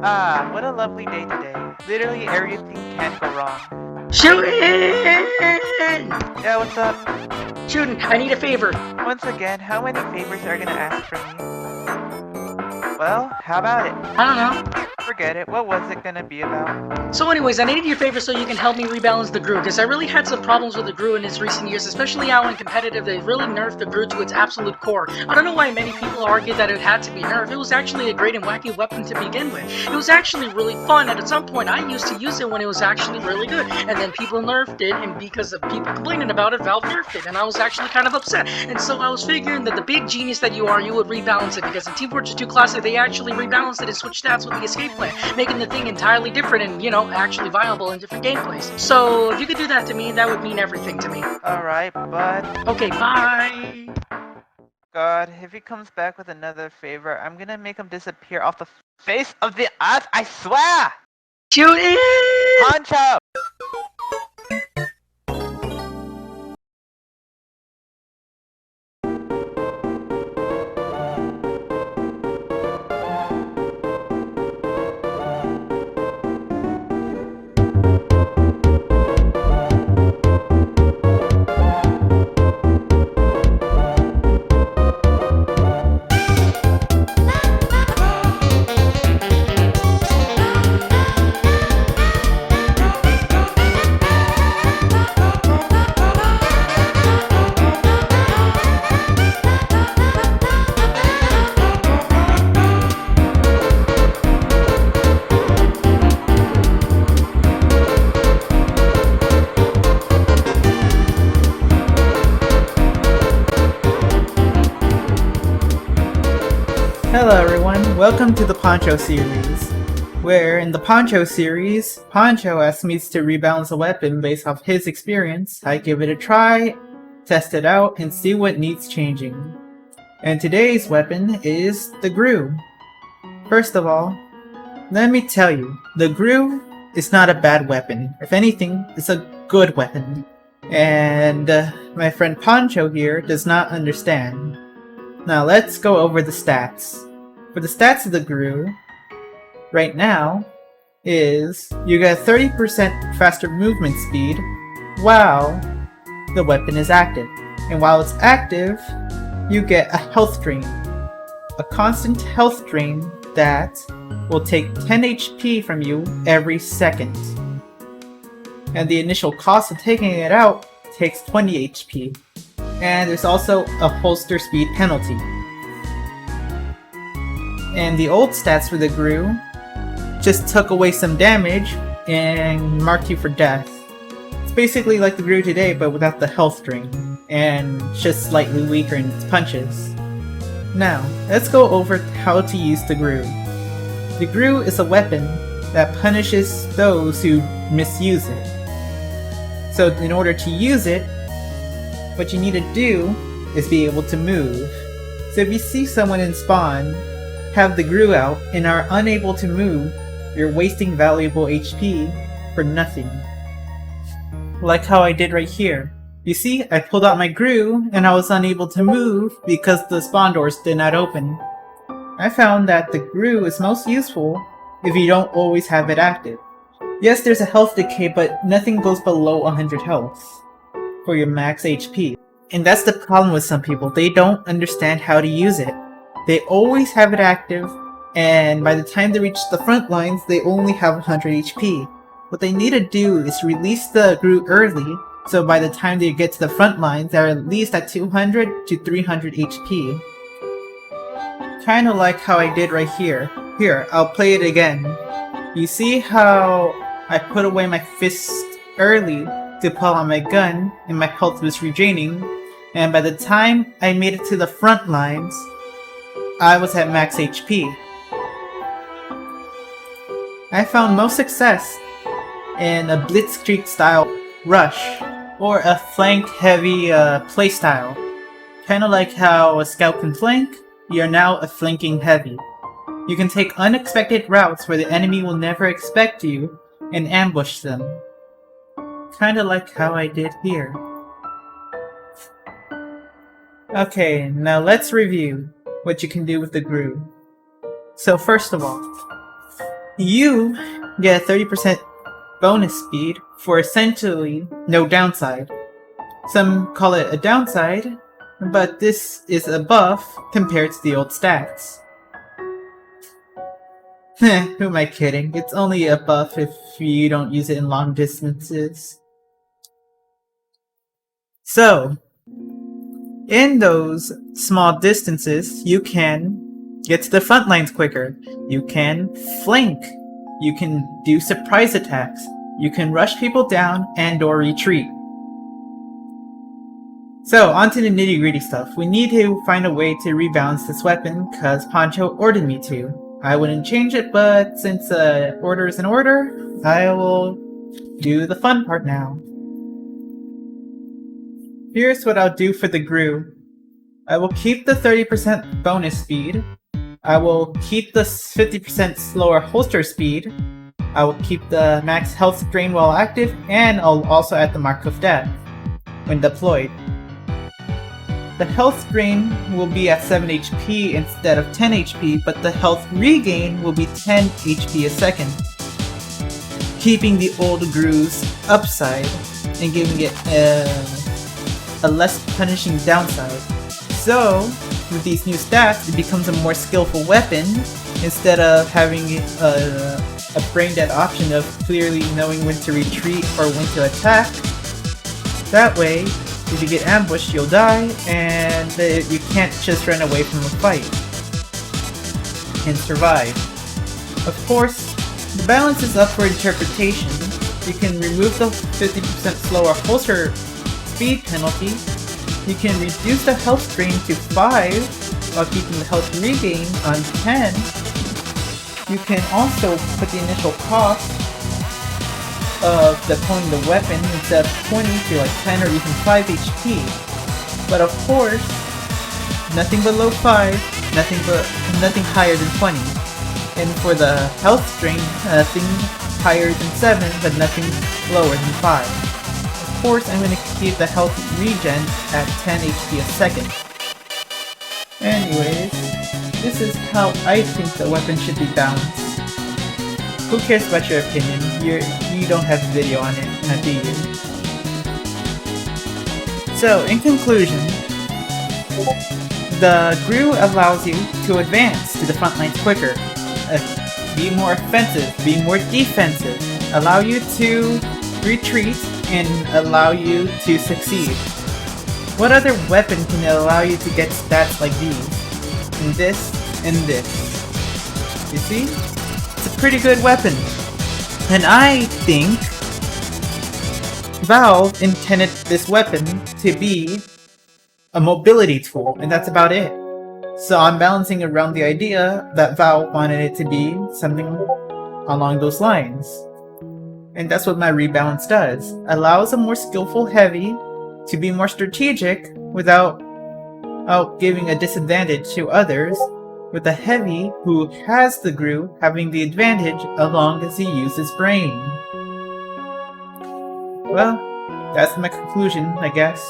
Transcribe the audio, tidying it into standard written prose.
Ah, what a lovely day today. Literally everything can go wrong. Shooting! Yeah, what's up? Shooting, I need a favor. Once again, how many favors are you gonna ask from me? Well, how about it? I don't know. Forget it. What was it gonna be about? So anyways, I needed your favor so you can help me rebalance the Gru, because I really had some problems with the Gru in its recent years, especially how in competitive they've really nerfed the Gru to its absolute core. I don't know why many people argued that it had to be nerfed. It was actually a great and wacky weapon to begin with. It was actually really fun, and at some point I used to use it when it was actually really good, and then people nerfed it, and because of people complaining about it, Valve nerfed it, and I was actually kind of upset. And so I was figuring that the big genius that you are, you would rebalance it, because in Team Fortress 2 Classic they actually rebalanced it and switched stats with the escape plan, making the thing entirely different and, actually viable in different gameplays. So if you could do that to me, that would mean everything to me. Alright, but... Okay, bye! God, if he comes back with another favor, I'm gonna make him disappear off the face of the earth, I swear! Shoot it! P.A.N.C.H.O! Hello everyone, welcome to the P.A.N.C.H.O Series, where in the P.A.N.C.H.O Series, P.A.N.C.H.O asks me to rebalance a weapon based off his experience. I give it a try, test it out, and see what needs changing. And today's weapon is the Gru. First of all, let me tell you, the Gru is not a bad weapon. If anything, it's a good weapon. And my friend P.A.N.C.H.O here does not understand. Now let's go over the stats. For the stats of the Gru, right now, is you get 30% faster movement speed while the weapon is active. And while it's active, you get a health drain. A constant health drain that will take 10 HP from you every second. And the initial cost of taking it out takes 20 HP. And there's also a holster speed penalty. And the old stats for the Gru just took away some damage and marked you for death. It's basically like the Gru today, but without the health drain, and just slightly weaker in its punches. Now, let's go over how to use the Gru. The Gru is a weapon that punishes those who misuse it. So in order to use it, what you need to do is be able to move. So if you see someone in spawn, have the Gru out, and are unable to move, you're wasting valuable HP for nothing. Like how I did right here. You see, I pulled out my Gru, and I was unable to move because the spawn doors did not open. I found that the Gru is most useful if you don't always have it active. Yes, there's a health decay, but nothing goes below 100 health for your max HP. And that's the problem with some people. They don't understand how to use it. They always have it active, and by the time they reach the front lines, they only have 100 HP. What they need to do is release the Gru early, so by the time they get to the front lines, they're at least at 200 to 300 HP. Kinda like how I did right here. Here, I'll play it again. You see how I put away my fist early to pull out my gun, and my health was regaining, and by the time I made it to the front lines, I was at max HP. I found most success in a blitzkrieg style rush, or a flank heavy playstyle. Kinda like how a scout can flank, you're now a flanking heavy. You can take unexpected routes where the enemy will never expect you, and ambush them. Kinda like how I did here. Okay, now let's review what you can do with the Gru. So first of all, You get a 30% bonus speed for essentially no downside. Some call it a downside, but this is a buff compared to the old stats. Who am I kidding? It's only a buff if you don't use it in long distances. So, in those small distances, you can get to the front lines quicker. You can flank. You can do surprise attacks. You can rush people down and or retreat. So, onto the nitty gritty stuff. We need to find a way to rebalance this weapon because P.A.N.C.H.O ordered me to. I wouldn't change it, but since order is an order, I will do the fun part now. Here's what I'll do for the Gru. I will keep the 30% bonus speed. I will keep the 50% slower holster speed. I will keep the max health drain while active, and I'll also add the mark of death when deployed. The health drain will be at 7 HP instead of 10 HP, but the health regain will be 10 HP a second, keeping the old Gru's upside and giving it a less punishing downside. So, with these new stats, it becomes a more skillful weapon instead of having a brain-dead option of clearly knowing when to retreat or when to attack. That way, if you get ambushed, you'll die, and you can't just run away from a fight and survive. Of course, the balance is up for interpretation. You can remove the 50% slower holster speed penalty. You can reduce the health drain to 5 while keeping the health regain on 10. You can also put the initial cost of deploying the weapon instead of 20 to like 10 or even 5 HP. But of course, nothing below 5, nothing higher than 20. And for the health drain, nothing higher than 7, but nothing lower than 5. Of course, I'm going to keep the health regen at 10 HP a second. Anyways, this is how I think the weapon should be balanced. Who cares about your opinion? You don't have a video on it, do you? So, in conclusion, the Gru allows you to advance to the front lines quicker, be more offensive, be more defensive, allow you to retreat, and allow you to succeed. What other weapon can allow you to get stats like these? And this, and this. You see? It's a pretty good weapon. And I think Valve intended this weapon to be a mobility tool, and that's about it. So I'm balancing around the idea that Valve wanted it to be something along those lines. And that's what my rebalance does. Allows a more skillful heavy to be more strategic without giving a disadvantage to others, with the heavy who has the Gru having the advantage as long as he uses brain. Well, that's my conclusion, I guess.